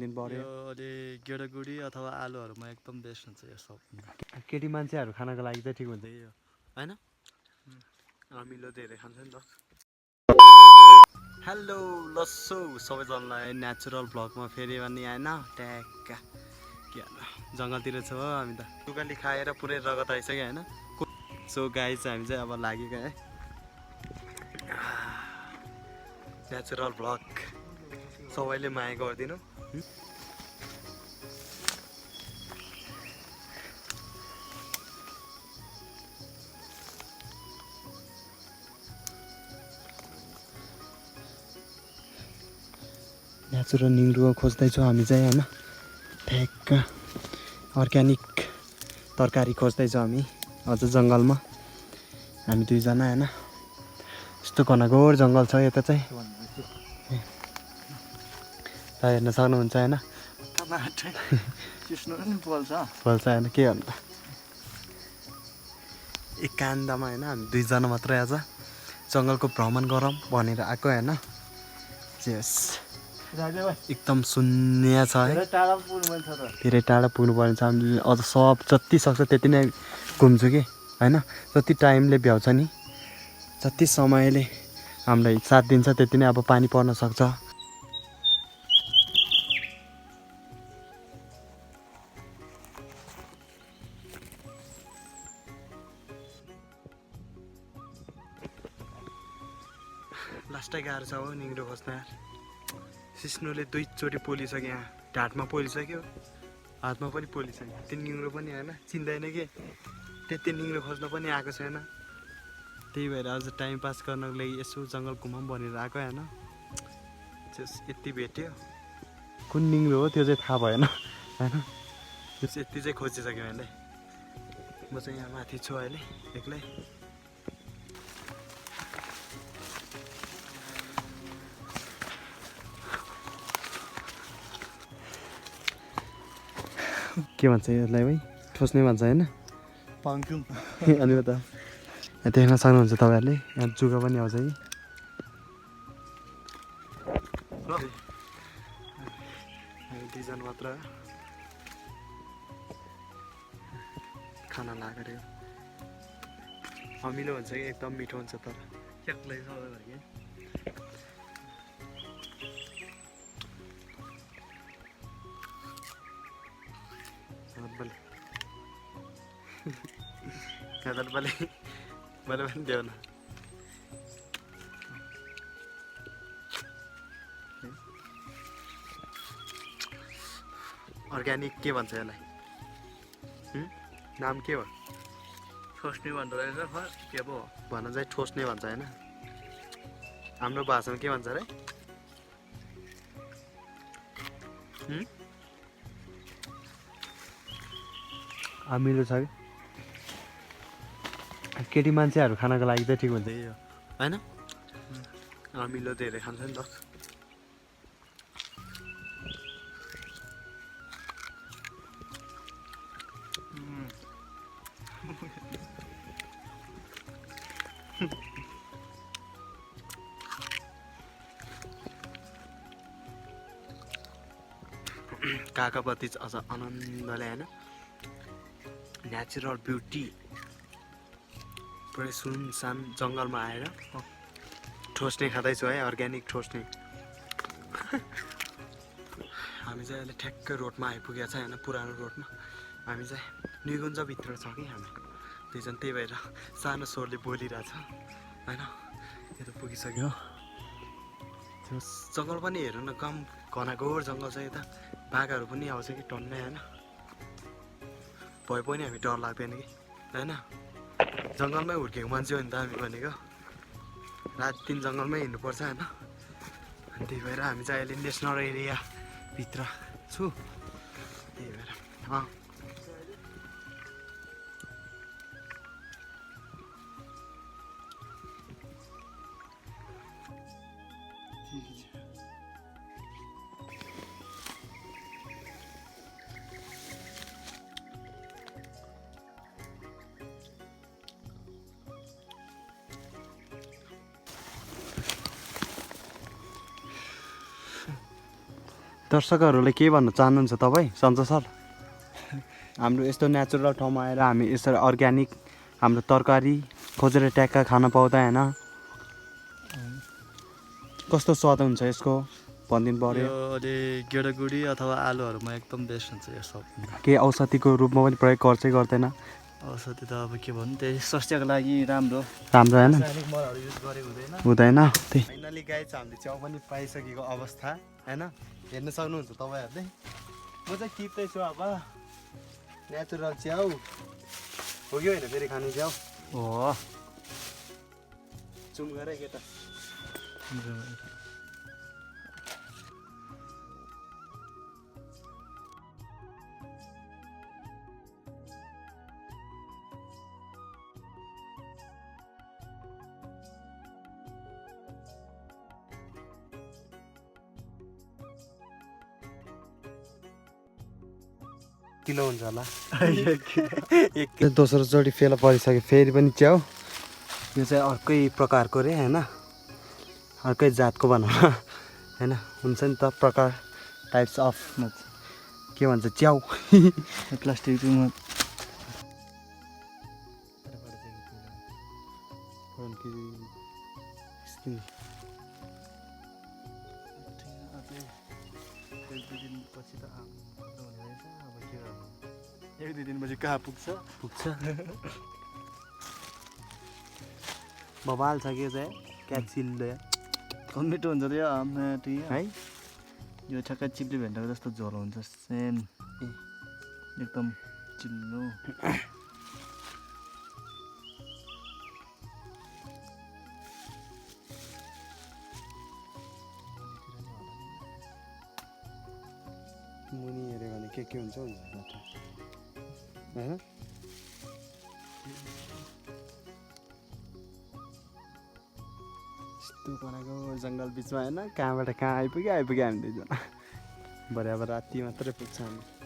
दिन पर्यो यो अलि गेडागुडी अथवा आलुहरूमा एकदम बेस्ट हुन्छ यो सब केटी मान्छेहरू खानको लागि चाहिँ ठिक हुन्छ त्यही हो होइन अमिलो धेरै खान्छ नि त हेलो लस्सो सबैजनालाई नेचुरल ब्लगमा फेरि पनि होइन ट्याक्क के जङ्गलतिर छ हो हामी त दुकाली खाएर पुरै रगत आइसक्यो होइन सो गाई चाहिँ हामी चाहिँ अब लागेको है नेचुरल ब्लग सबैले माया गरिदिनु नेचुरल निङ्ग्रो खोज्दैछौँ हामी चाहिँ होइन ठ्याक्क अर्ग्यानिक तरकारी खोज्दैछौँ हामी अझ जङ्गलमा हामी दुईजना होइन यस्तो घनघोर जङ्गल छ यता चाहिँ हेर्न सक्नुहुन्छ होइन फल्छ होइन के भन्नु त एकान्तमा होइन हामी दुईजना मात्रै आज जङ्गलको भ्रमण गरौँ भनेर आएको होइन यस एकदम शून्य छ है धेरै टाढा पुग्नुपर्ने छ हामीले अझ सब जति सक्छ त्यति नै घुम्छु कि होइन जति टाइमले भ्याउँछ नि जति समयले हामीलाई साथ दिन्छ त्यति नै अब पानी पर्न सक्छ लास्टै गाह्रो छ हो निङ्ग्रो खोज्न सिस्नोले दुईचोटि पोलिसक्यो यहाँ ढाँटमा पोलिसक्यो हातमा पनि पोलिसक्यो त्यो निङ्ग्रो पनि होइन चिन्दैन कि त्यति निङ्ग्रो खोज्न पनि आएको छैन त्यही भएर आज टाइम पास गर्नको लागि यसो जङ्गल घुमाउँ भनेर आएको होइन यति भेट्यो कुन निङ्ग्रो हो त्यो चाहिँ थाहा भएन होइन त्यो चाहिँ यति चाहिँ खोजिसक्यो मैले म चाहिँ यहाँ माथि छु अहिले एक्लै के भन्छ यसलाई भाइ ठोस्ने भन्छ होइन अनि त देख्न सक्नुहुन्छ तपाईँहरूले यहाँ जुगा पनि आउँछ कि दुईजना मात्र खाना लागेर अमिलो हुन्छ कि एकदम मिठो हुन्छ तर एक्लै मैले पनि देऊ न अर्ग्यानिक के भन्छ यसलाई नाम के हो ठोस्ने भन्दो रहेछ के पो भन चाहिँ ठोस्ने भन्छ होइन हाम्रो भाषामा के भन्छ अरे अमिलो छ कि केटी मान्छेहरू खानको लागि चाहिँ ठिक हुन्छ कि यो होइन अमिलो धेरै खान्छ नि त काकापति अझ आनन्दले होइन नेचुरल ब्युटी पुरै सुनसान जङ्गलमा आएर ठोस्ने खाँदैछु है अर्ग्यानिक ठोस्ने हामी चाहिँ अहिले ठ्याक्कै रोडमा आइपुगेको छ होइन पुरानो रोडमा हामी चाहिँ निकुञ्जभित्र छ कि हामी दुईजना त्यही भएर सानो स्वरले बोलिरहेछ होइन यता पुगिसक्यो जङ्गल पनि हेर्नु न कम घनाघोर जङ्गल छ यता बाघहरू पनि आउँछ कि टन्नै होइन भए पनि हामी डर लाग्दैन कि होइन जङ्गलमै हुर्केको मान्छे हो नि त हामी भनेको रात दिन जङ्गलमै हिँड्नुपर्छ होइन अनि त्यही भएर हामी चाहिँ अहिले नेसनल एरियाभित्र छु त्यही भएर दर्शकहरूले के भन्न चाहनुहुन्छ तपाईँ सञ्जय सर? हाम्रो यस्तो नेचुरल ठाउँमा आएर हामी यसरी अर्ग्यानिक हाम्रो तरकारी खोजेर ट्याक्का खान पाउँदा होइन कस्तो स्वाद हुन्छ यसको भनिदिनु पऱ्यो। यो अहिले गेडागुडी अथवा आलुहरूमा एकदम बेस्ट हुन्छ यो सब। केही औषधिको रूपमा पनि प्रयोग गर्छै गर्दैन? औषधि त अब के भन्नु, त्यही स्वास्थ्यको लागि राम्रो राम्रो होइन, रासायनिक मलहरू युज गरेको हुँदैन। हुँदैन। त्यही फाइनली गाइज हामीले च्याउ पनि पाइसकेको अवस्था होइन, हेर्न सक्नुहुन्छ तपाईँहरूले। म चाहिँ टिप्दैछु अब नेचुरल च्याउ हो कि होइन, फेरि खाने च्याउ हो। चुम गरे केटा। किलो हुन्छ होला। दोस्रोचोटि फेला परिसक्यो, फेरि पनि च्याउ। यो चाहिँ अर्कै प्रकारको रे होइन, अर्कै जातको भनौँ होइन, हुन्छ नि त प्रकार, टाइप्स अफ के भन्छ च्याउ। प्लास्टिक एक दुई दिनपछि कहाँ पुग्छ बबाल छ कि चाहिँ क्याचिल्लो कमिटो हुन्छ त्यो आमाटी है। यो ठ्याक्कै चिप्ली भेन्डाको जस्तो झोल हुन्छ, सेम एकदम चिल्लो। मुनि हेऱ्यो भने के हुन्छ होइन, यस्तो बनाएको जङ्गल बिचमा होइन, कहाँबाट कहाँ आइपुग्यो हामी दुईजना। बराबर राति मात्रै पुग्छ हामी।